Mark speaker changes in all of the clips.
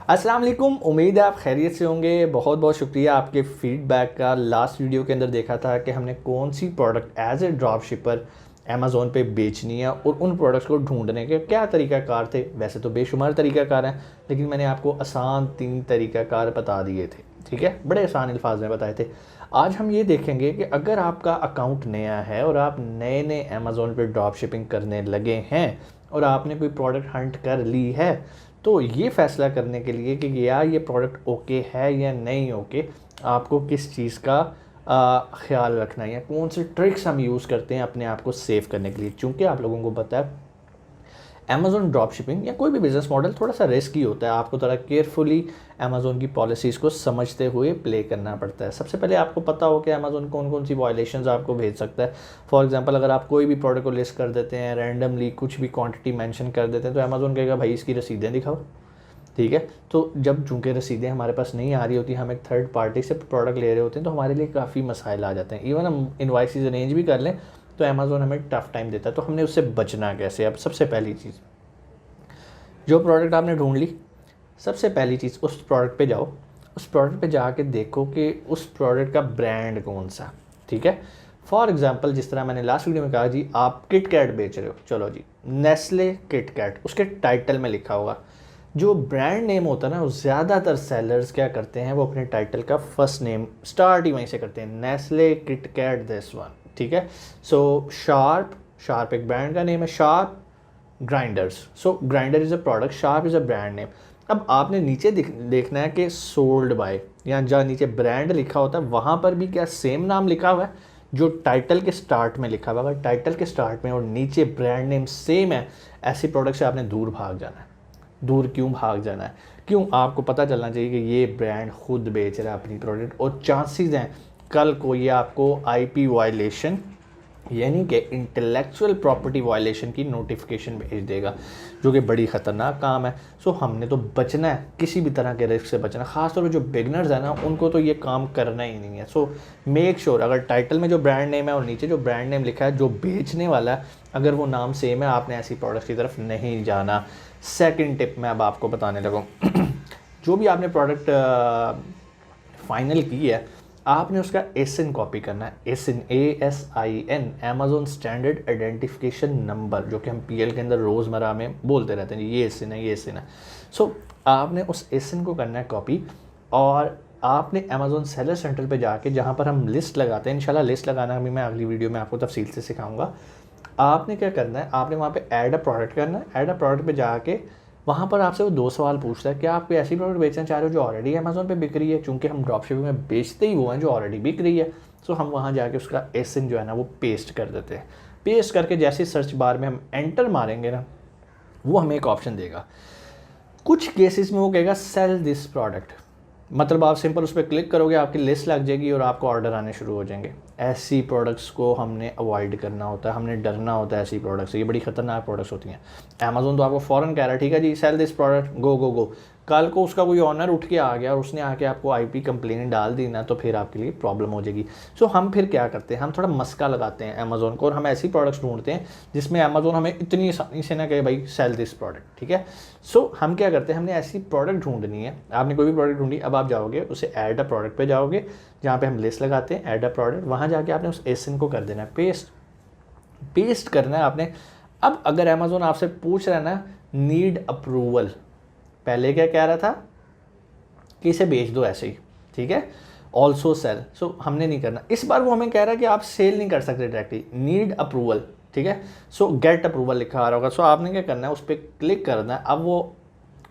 Speaker 1: अस्सलाम वालेकुम। उम्मीद है आप खैरियत से होंगे। बहुत बहुत शुक्रिया आपके फीडबैक का। लास्ट वीडियो के अंदर देखा था कि हमने कौन सी product as a drop shipper Amazon पे बेचनी है और उन प्रोडक्ट्स को ढूंढने के क्या तरीक़ाकार थे। वैसे तो बेशुमार तरीक़ाकार हैं, लेकिन मैंने आपको आसान 3 तरीक़ाकार बता दिए थे। ठीक है, बड़े आसान अल्फाज में बताए थे। आज हम ये देखेंगे कि अगर आपका अकाउंट नया है और आप नए नए अमेज़ोन पे ड्रॉप शिपिंग करने लगे हैं और आपने कोई प्रोडक्ट हंट कर ली है, तो ये फ़ैसला करने के लिए कि या ये प्रोडक्ट ओके है या नहीं ओके, आपको किस चीज़ का ख़्याल रखना है या कौन से ट्रिक्स हम यूज़ करते हैं अपने आप को सेव करने के लिए। चूँकि आप लोगों को पता है अमेज़ॉन ड्रॉप शिपिंग या कोई भी बिज़नेस मॉडल थोड़ा सा रिस्की होता है। आपको थोड़ा केयरफुली अमेज़ॉन की पॉलिसीज़ को समझते हुए प्ले करना पड़ता है। सबसे पहले आपको पता हो कि अमेज़ॉन कौन कौन सी वायलेशंस आपको भेज सकता है। फॉर एग्जांपल, अगर आप कोई भी प्रोडक्ट को लिस्ट कर देते हैं, रैंडमली कुछ भी क्वांटिटी मेंशन कर देते हैं, तो अमेज़ॉन कहेगा भाई इसकी रसीदें दिखाओ। ठीक है, तो जब चूँकि रसीदें हमारे पास नहीं आ रही होती, हम एक थर्ड पार्टी से प्रोडक्ट ले रहे होते हैं, तो हमारे लिए काफ़ी मसाइल आ जाते हैं। इवन हम इनवॉइसेस अरेंज भी कर लें तो अमेज़ॉन हमें टफ टाइम देता है। तो हमने उससे बचना कैसे? अब सबसे पहली चीज़, जो प्रोडक्ट आपने ढूंढ ली, सबसे पहली चीज़ उस प्रोडक्ट पे जाओ। उस प्रोडक्ट पे जाके देखो कि उस प्रोडक्ट का ब्रांड कौन सा। ठीक है, फॉर एग्जांपल जिस तरह मैंने लास्ट वीडियो में कहा जी, आप किट कैट बेच रहे हो, चलो जी नेस्ले किट कैट, उसके टाइटल में लिखा होगा। जो ब्रांड नेम होता है ना, वो ज़्यादातर सेलर्स क्या करते हैं, वो अपने टाइटल का फर्स्ट नेम स्टार्ट ही वहीं से करते हैं, Nestle KitKat this one. ठीक है, सो शार्प एक ब्रांड का नेम है, sharp grinders. So grinder is a product, sharp is a brand name. अब आपने नीचे देखना है कि सोल्ड बाय, या जहाँ नीचे ब्रांड लिखा होता है वहाँ पर भी क्या सेम नाम लिखा हुआ है जो टाइटल के स्टार्ट में लिखा हुआ है। अगर टाइटल के स्टार्ट में और नीचे ब्रांड नेम सेम है, ऐसी प्रोडक्ट से आपने दूर भाग जाना है। दूर क्यों भाग जाना है? क्यों? आपको पता चलना चाहिए कि ये ब्रांड खुद बेच रहा है अपनी प्रोडक्ट, और चांसेस हैं कल को ये आपको आईपी वायलेशन यानी कि इंटेलेक्चुअल प्रॉपर्टी वायलेशन की नोटिफिकेशन भेज देगा, जो कि बड़ी ख़तरनाक काम है। सो हमने तो बचना है, किसी भी तरह के रिस्क से बचना। ख़ासतौर पर जो बिगनर्स हैं ना, उनको तो ये काम करना ही नहीं है। सो मेक श्योर अगर टाइटल में जो ब्रांड नेम है और नीचे जो ब्रांड नेम लिखा है जो बेचने वाला है, अगर वो नाम सेम है, आपने ऐसी प्रोडक्ट की तरफ नहीं जाना। सेकेंड टिप मैं अब आपको बताने लगा। जो भी आपने प्रोडक्ट फाइनल की है, आपने उसका एसएन कॉपी करना है। ASIN, ASIN, Amazon standard identification number, जो कि हम पीएल के अंदर रोज़मर्रा में बोलते रहते हैं, ये एसएन है, ये एसएन है। सो आपने उस एसएन को करना है कॉपी, और आपने अमेज़ॉन सेलर सेंटर पे जाके, जहाँ पर हम लिस्ट लगाते हैं, इंशाल्लाह लिस्ट लगाना भी मैं अगली वीडियो में आपको तफसील से सिखाऊंगा। आपने क्या करना है, आपने वहाँ पे ऐड अ प्रोडक्ट करना है। ऐड अ प्रोडक्ट पे जाके वहाँ पर आपसे वो 2 सवाल पूछता है, क्या आप कोई ऐसी प्रोडक्ट बेचना चाह रहे हो जो ऑलरेडी अमेज़ॉन पे बिक रही है? चूँकि हम ड्रॉप शिपिंग में बेचते ही वो हैं जो ऑलरेडी बिक रही है। सो हम वहाँ जाके उसका एसएन जो है ना, वो पेस्ट कर देते हैं। पेस्ट करके जैसे सर्च बार में हम एंटर मारेंगे ना, वो हमें एक ऑप्शन देगा। कुछ केसेस में वो कहेगा सेल दिस प्रोडक्ट, मतलब आप सिंपल उस पर क्लिक करोगे, आपकी लिस्ट लग जाएगी और आपको ऑर्डर आने शुरू हो जाएंगे। ऐसी प्रोडक्ट्स को हमने अवॉइड करना होता है, हमने डरना होता है ऐसी प्रोडक्ट्स से। ये बड़ी ख़तरनाक प्रोडक्ट्स होती हैं। अमेज़ॉन तो आपको फ़ौरन कह रहा है, ठीक है जी सेल दिस प्रोडक्ट, गो गो गो। कल को उसका कोई ऑनर उठ के आ गया और उसने आके आपको आईपी कंप्लेन डाल दी ना, तो फिर आपके लिए प्रॉब्लम हो जाएगी। सो हम फिर क्या करते हैं, हम थोड़ा मस्का लगाते हैं अमेज़ॉन को, और हम ऐसी प्रोडक्ट्स ढूंढते हैं जिसमें अमेज़ॉन हमें इतनी आसानी से ना कहे भाई सेल दिस प्रोडक्ट। ठीक है, सो हम क्या करते हैं, हमने ऐसी प्रोडक्ट ढूंढनी है। आपने कोई भी प्रोडक्ट ढूंढी, अब आप जाओगे उसे ऐड अ प्रोडक्ट पे जाओगे, जहाँ पे हम लिस्ट लगाते हैं, ऐड अ प्रोडक्ट, वहाँ जाके आपने उस एसएन को कर देना है पेस्ट करना है आपने। अब अगर अमेज़ॉन आपसे पूछ रहा है ना नीड अप्रूवल, पहले क्या कह रहा था कि इसे बेच दो ऐसे ही, ठीक है, ऑल्सो सेल। सो हमने नहीं करना। इस बार वो हमें कह रहा है कि आप सेल नहीं कर सकते डायरेक्टली, नीड अप्रूवल। ठीक है, सो गेट अप्रूवल लिखा आ रहा होगा। सो आपने क्या करना है, उस पर क्लिक करना है। अब वो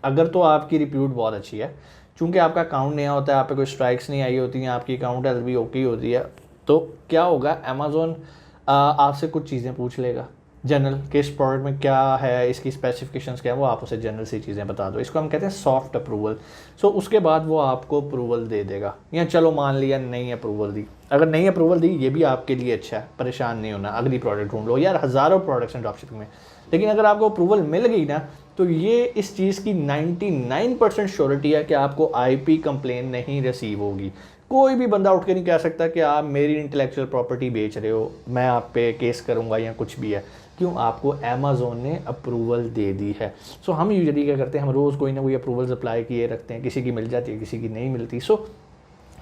Speaker 1: अगर तो आपकी रिप्यूट बहुत अच्छी है, चूँकि आपका अकाउंट नया होता है, आप पे कोई स्ट्राइक्स नहीं आई होती हैं, आपकी अकाउंट हेल्थ भी ओके होती है, तो क्या होगा, अमेज़ॉन आपसे कुछ चीज़ें पूछ लेगा जनरल, कि इस प्रोडक्ट में क्या है, इसकी स्पेसिफिकेशंस क्या है, वो आप उसे जनरल सी चीज़ें बता दो। इसको हम कहते हैं सॉफ्ट अप्रूवल। सो उसके बाद वो आपको अप्रूवल दे देगा, या चलो मान लिया नहीं अप्रूवल दी। अगर नहीं अप्रूवल दी, ये भी आपके लिए अच्छा है, परेशान नहीं होना, अगली प्रोडक्ट ढूंढ लो। यार हज़ारों प्रोडक्ट्स हैं ड्रॉपशिपिंग में, लेकिन अगर आपको अप्रूवल मिल गई ना, तो ये इस चीज़ की 99% श्योरिटी है कि आपको आईपी कंप्लेन नहीं रिसीव होगी। कोई भी बंदा उठ के नहीं कह सकता कि आप मेरी इंटेलेक्चुअल प्रॉपर्टी बेच रहे हो, मैं आप पे केस करूंगा या कुछ भी है। क्यों? आपको अमेज़ोन ने अप्रूवल दे दी है। सो हम यूजुअली क्या करते हैं, हम रोज़ कोई ना कोई अप्रूवल्स अप्लाई किए रखते हैं, किसी की मिल जाती है, किसी की नहीं मिलती। सो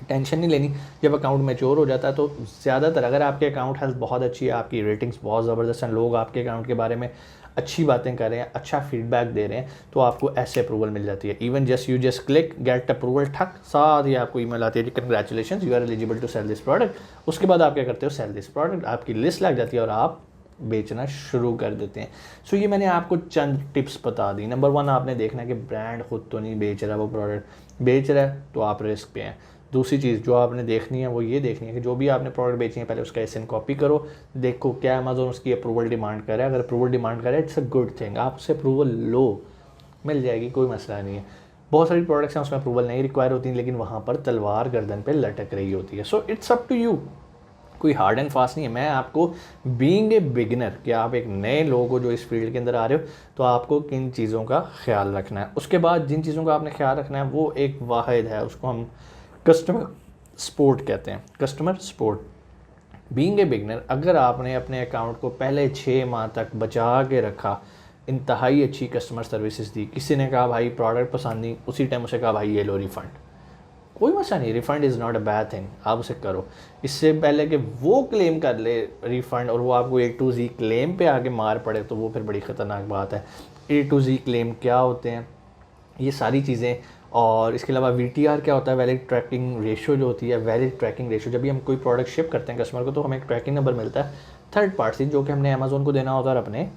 Speaker 1: टेंशन नहीं लेनी। जब अकाउंट मैच्योर हो जाता है तो ज़्यादातर, अगर आपके अकाउंट हेल्थ बहुत अच्छी है, आपकी रेटिंग्स बहुत ज़बरदस्त हैं, लोग आपके अकाउंट के बारे में अच्छी बातें कर रहे हैं, अच्छा फीडबैक दे रहे हैं, तो आपको ऐसे अप्रूवल मिल जाती है। Even you just click get approval, ठक, साथ ही आपको ईमेल आती है कि congratulation you are eligible to sell this product. उसके बाद आप क्या करते हो, सेल दिस प्रोडक्ट, आपकी लिस्ट लग जाती है और आप बेचना शुरू कर देते हैं। सो ये मैंने आपको चंद टिप्स बता दी। नंबर 1, आपने देखना है कि ब्रांड खुद तो नहीं बेच रहा, वो प्रोडक्ट बेच रहा है तो आप रिस्क पे हैं। दूसरी चीज़ जो आपने देखनी है वो ये देखनी है कि जो भी आपने प्रोडक्ट बेची है पहले उसका एसएन कॉपी करो, देखो क्या अमेज़ोन उसकी अप्रूवल डिमांड कर रहा है। अगर अप्रूवल डिमांड कर रहा है इट्स अ गुड थिंग, आप उससे अप्रूवल लो, मिल जाएगी, कोई मसला नहीं है। बहुत सारी प्रोडक्ट्स हैं उसमें अप्रूवल नहीं रिक्वायर होती, लेकिन वहाँ पर तलवार गर्दन पे लटक रही होती है। So it's up to you, कोई हार्ड एंड फास्ट नहीं है। मैं आपको बीइंग ए बिगिनर, कि आप एक नए लोग हो जो इस फील्ड के अंदर आ रहे हो, तो आपको किन चीज़ों का ख्याल रखना है। उसके बाद जिन चीज़ों का आपने ख्याल रखना है वो एक वाहिद है, उसको हम कस्टमर सपोर्ट कहते हैं। Customer support, being a beginner, अगर आपने अपने अकाउंट को पहले 6 माह तक बचा के रखा, इंतहाई अच्छी कस्टमर सर्विसेज दी, किसी ने कहा भाई प्रोडक्ट पसंद नहीं, उसी टाइम उसे कहा भाई ये लो रिफ़ंड, कोई मसला नहीं, refund is not a bad thing, आप उसे करो। इससे पहले कि वो क्लेम कर ले रिफ़ंड और वो आपको A to Z क्लेम पे आके मार पड़े, तो वो फिर बड़ी ख़तरनाक बात है। A to Z क्लेम क्या होते हैं, ये सारी चीज़ें, और इसके अलावा VTR क्या होता है, वैलिड ट्रैकिंग रेशो जो होती है। वैलिड ट्रैकिंग रेशो, जब भी हम कोई प्रोडक्ट शिप करते हैं कस्टमर को तो हमें एक ट्रैकिंग नंबर मिलता है थर्ड पार्टी, जो कि हमने अमेज़ोन को देना होता है और अपने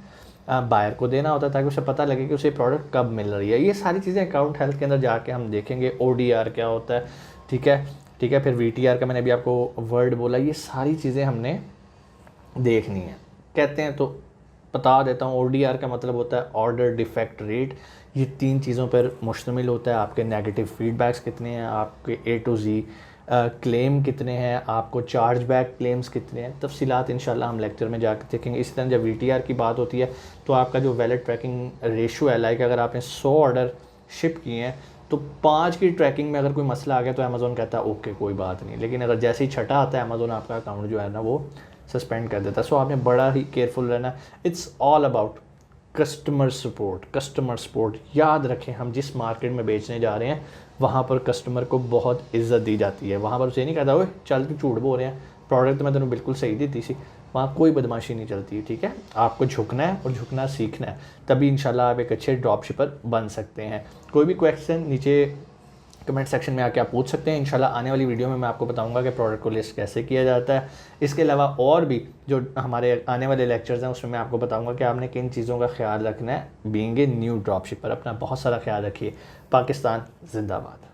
Speaker 1: बायर को देना होता है, ताकि उसे पता लगे कि उसे प्रोडक्ट कब मिल रही है। ये सारी चीज़ें अकाउंट हेल्थ के अंदर जाके हम देखेंगे। ODR क्या होता है, ठीक है। फिर VTR का मैंने अभी आपको वर्ड बोला, ये सारी चीज़ें हमने देखनी है। कहते हैं तो बता देता हूँ, ODR का मतलब होता है ऑर्डर डिफेक्ट रेट। ये 3 चीज़ों पर मुश्तमिल होता है। आपके नेगेटिव फीडबैक्स कितने हैं, आपके A to Z क्लेम कितने हैं, आपको चार्ज बैक क्लेम्स कितने हैं, तफसीलात इंशाल्लाह हम लेक्चर में जाकर देखेंगे। इसी तरह जब VTR की बात होती है तो आपका जो वैलिड ट्रैकिंग रेशो है, लाइक अगर आपने 100 ऑर्डर शिप किए हैं तो 5 की ट्रैकिंग में अगर कोई मसला आ गया तो अमेज़ोन कहता है ओके कोई बात नहीं, लेकिन अगर जैसे ही छठा आता है अमेज़ोन आपका अकाउंट जो है ना वो सस्पेंड कर देता है। सो आपने बड़ा ही केयरफुल रहना। It's all about customer support. Customer support याद रखें, हम जिस मार्केट में बेचने जा रहे हैं वहाँ पर कस्टमर को बहुत इज्जत दी जाती है। वहाँ पर उसे नहीं कहता ओए चल तू झूठ बोल रहे हैं, प्रोडक्ट तो मैं तेन बिल्कुल सही दी थी। वहाँ कोई बदमाशी नहीं चलती, ठीक है। आपको झुकना है और झुकना सीखना है, तभी इंशाल्लाह आप एक अच्छे ड्रॉप शिपर बन सकते हैं। कोई भी क्वेश्चन नीचे कमेंट सेक्शन में आके आप पूछ सकते हैं। इंशाल्लाह आने वाली वीडियो में मैं आपको बताऊंगा कि प्रोडक्ट को लिस्ट कैसे किया जाता है। इसके अलावा और भी जो हमारे आने वाले लेक्चर्स हैं उसमें मैं आपको बताऊंगा कि आपने किन चीज़ों का ख्याल रखना है बीइंग ए न्यू ड्रॉप शिपर। अपना बहुत सारा ख्याल रखिए। पाकिस्तान जिंदाबाद।